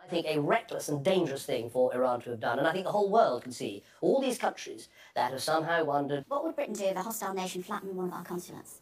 I think a reckless and dangerous thing for Iran to have done, and I think the whole world can see all these countries that have somehow wondered, what would Britain do if a hostile nation flattened one of our consulates?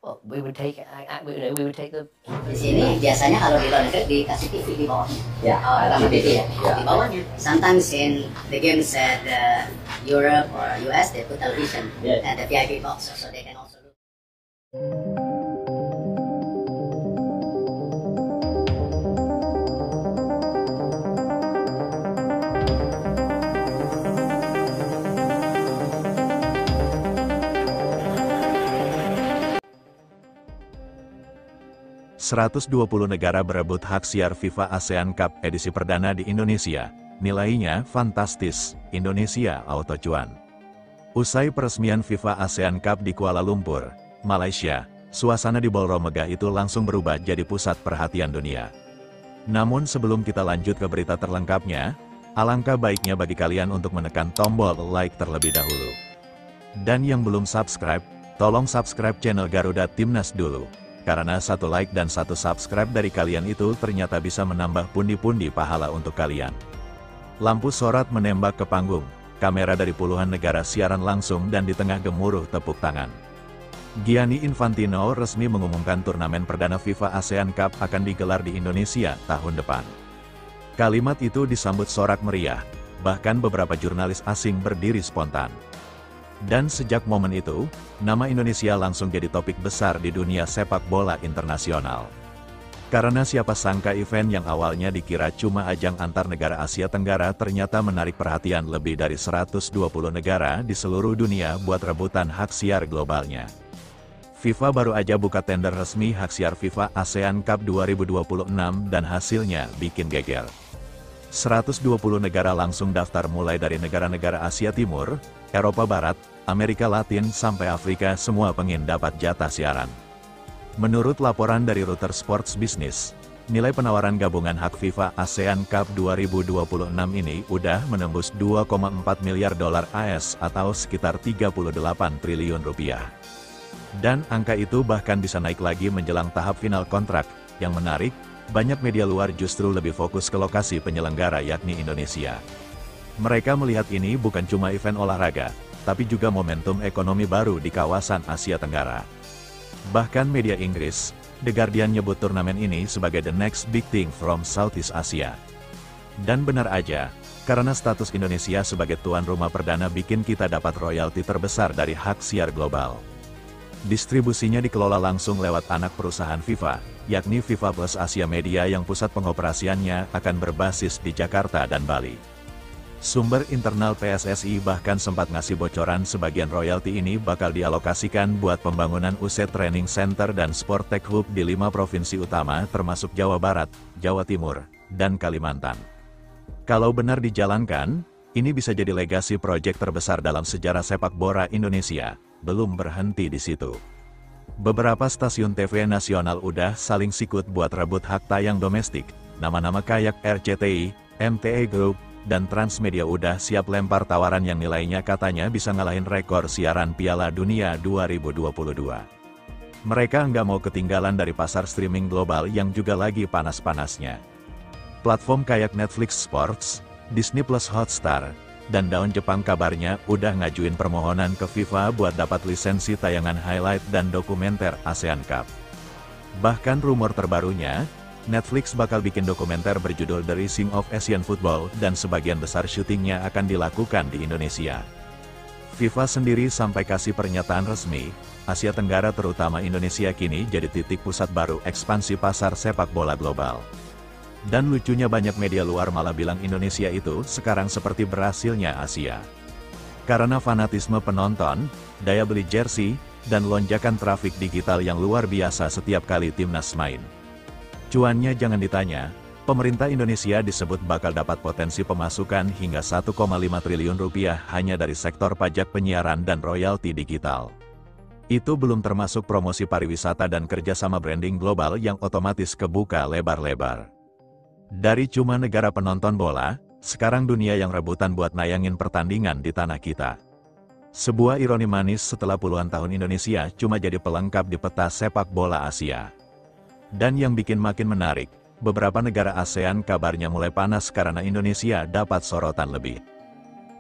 well, we would take we would take the. Di sini biasanya kalau di luar negeri dikasih TV di bawahnya. Ya, sama TV ya. Di bawahnya. Sometimes in the games at Europe or US they put television and the VIP box so they can also look. 120 negara berebut hak siar FIFA ASEAN Cup edisi perdana di Indonesia. Nilainya fantastis, Indonesia auto cuan. Usai peresmian FIFA ASEAN Cup di Kuala Lumpur, Malaysia, suasana di ballroom megah itu langsung berubah jadi pusat perhatian dunia. Namun sebelum kita lanjut ke berita terlengkapnya, alangkah baiknya bagi kalian untuk menekan tombol like terlebih dahulu. Dan yang belum subscribe, tolong subscribe channel Garuda Timnas dulu. Karena satu like dan satu subscribe dari kalian itu ternyata bisa menambah pundi-pundi pahala untuk kalian. Lampu sorot menembak ke panggung, kamera dari puluhan negara siaran langsung dan di tengah gemuruh tepuk tangan. Gianni Infantino resmi mengumumkan turnamen perdana FIFA ASEAN Cup akan digelar di Indonesia tahun depan. Kalimat itu disambut sorak meriah, bahkan beberapa jurnalis asing berdiri spontan. Dan sejak momen itu, nama Indonesia langsung jadi topik besar di dunia sepak bola internasional. Karena siapa sangka event yang awalnya dikira cuma ajang antar negara Asia Tenggara ternyata menarik perhatian lebih dari 120 negara di seluruh dunia buat rebutan hak siar globalnya. FIFA baru aja buka tender resmi hak siar FIFA ASEAN Cup 2026 dan hasilnya bikin geger. 120 negara langsung daftar mulai dari negara-negara Asia Timur, Eropa Barat, Amerika Latin sampai Afrika semua pengen dapat jatah siaran. Menurut laporan dari Reuters Sports Business, nilai penawaran gabungan hak FIFA ASEAN Cup 2026 ini udah menembus 2,4 miliar dolar AS atau sekitar 38 triliun rupiah. Dan angka itu bahkan bisa naik lagi menjelang tahap final kontrak. Yang menarik, banyak media luar justru lebih fokus ke lokasi penyelenggara yakni Indonesia. Mereka melihat ini bukan cuma event olahraga, tapi juga momentum ekonomi baru di kawasan Asia Tenggara. Bahkan media Inggris, The Guardian nyebut turnamen ini sebagai the next big thing from Southeast Asia. Dan benar aja, karena status Indonesia sebagai tuan rumah perdana bikin kita dapat royalti terbesar dari hak siar global. Distribusinya dikelola langsung lewat anak perusahaan FIFA, yakni FIFA Plus Asia Media yang pusat pengoperasiannya akan berbasis di Jakarta dan Bali. Sumber internal PSSI bahkan sempat ngasih bocoran sebagian royalti ini bakal dialokasikan buat pembangunan UC Training Center dan Sport Tech Hub di 5 provinsi utama termasuk Jawa Barat, Jawa Timur, dan Kalimantan. Kalau benar dijalankan, ini bisa jadi legasi proyek terbesar dalam sejarah sepak bola Indonesia. Belum berhenti di situ. Beberapa stasiun TV nasional udah saling sikut buat rebut hak tayang domestik. Nama-nama kayak RCTI, MTA Group, dan Transmedia udah siap lempar tawaran yang nilainya katanya bisa ngalahin rekor siaran Piala Dunia 2022. Mereka nggak mau ketinggalan dari pasar streaming global yang juga lagi panas-panasnya. Platform kayak Netflix Sports, Disney Plus Hotstar, dan Dawn Jepang kabarnya udah ngajuin permohonan ke FIFA buat dapat lisensi tayangan highlight dan dokumenter ASEAN Cup. Bahkan rumor terbarunya, Netflix bakal bikin dokumenter berjudul The Rising of Asian Football dan sebagian besar syutingnya akan dilakukan di Indonesia. FIFA sendiri sampai kasih pernyataan resmi, Asia Tenggara terutama Indonesia kini jadi titik pusat baru ekspansi pasar sepak bola global. Dan lucunya banyak media luar malah bilang Indonesia itu sekarang seperti Brasilnya Asia. Karena fanatisme penonton, daya beli jersey, dan lonjakan trafik digital yang luar biasa setiap kali timnas main. Cuannya jangan ditanya, pemerintah Indonesia disebut bakal dapat potensi pemasukan hingga 1,5 triliun rupiah hanya dari sektor pajak penyiaran dan royalti digital. Itu belum termasuk promosi pariwisata dan kerjasama branding global yang otomatis kebuka lebar-lebar. Dari cuma negara penonton bola, sekarang dunia yang rebutan buat nayangin pertandingan di tanah kita. Sebuah ironi manis setelah puluhan tahun Indonesia cuma jadi pelengkap di peta sepak bola Asia. Dan yang bikin makin menarik, beberapa negara ASEAN kabarnya mulai panas karena Indonesia dapat sorotan lebih.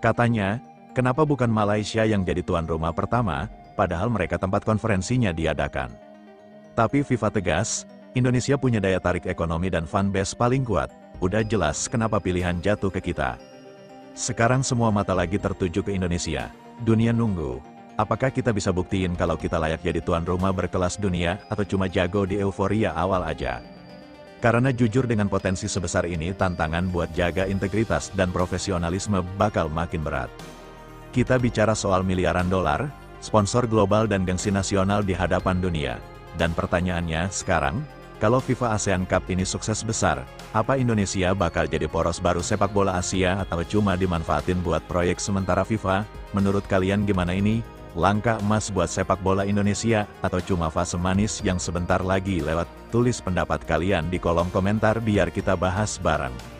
Katanya, kenapa bukan Malaysia yang jadi tuan rumah pertama, padahal mereka tempat konferensinya diadakan. Tapi FIFA tegas, Indonesia punya daya tarik ekonomi dan fanbase paling kuat, udah jelas kenapa pilihan jatuh ke kita. Sekarang semua mata lagi tertuju ke Indonesia, dunia nunggu. Apakah kita bisa buktiin kalau kita layak jadi tuan rumah berkelas dunia atau cuma jago di euforia awal aja? Karena jujur dengan potensi sebesar ini tantangan buat jaga integritas dan profesionalisme bakal makin berat. Kita bicara soal miliaran dolar, sponsor global dan gengsi nasional di hadapan dunia. Dan pertanyaannya sekarang, kalau FIFA ASEAN Cup ini sukses besar, apa Indonesia bakal jadi poros baru sepak bola Asia atau cuma dimanfaatin buat proyek sementara FIFA? Menurut kalian gimana ini? Langkah emas buat sepak bola Indonesia atau cuma fase manis yang sebentar lagi lewat? Tulis pendapat kalian di kolom komentar biar kita bahas bareng.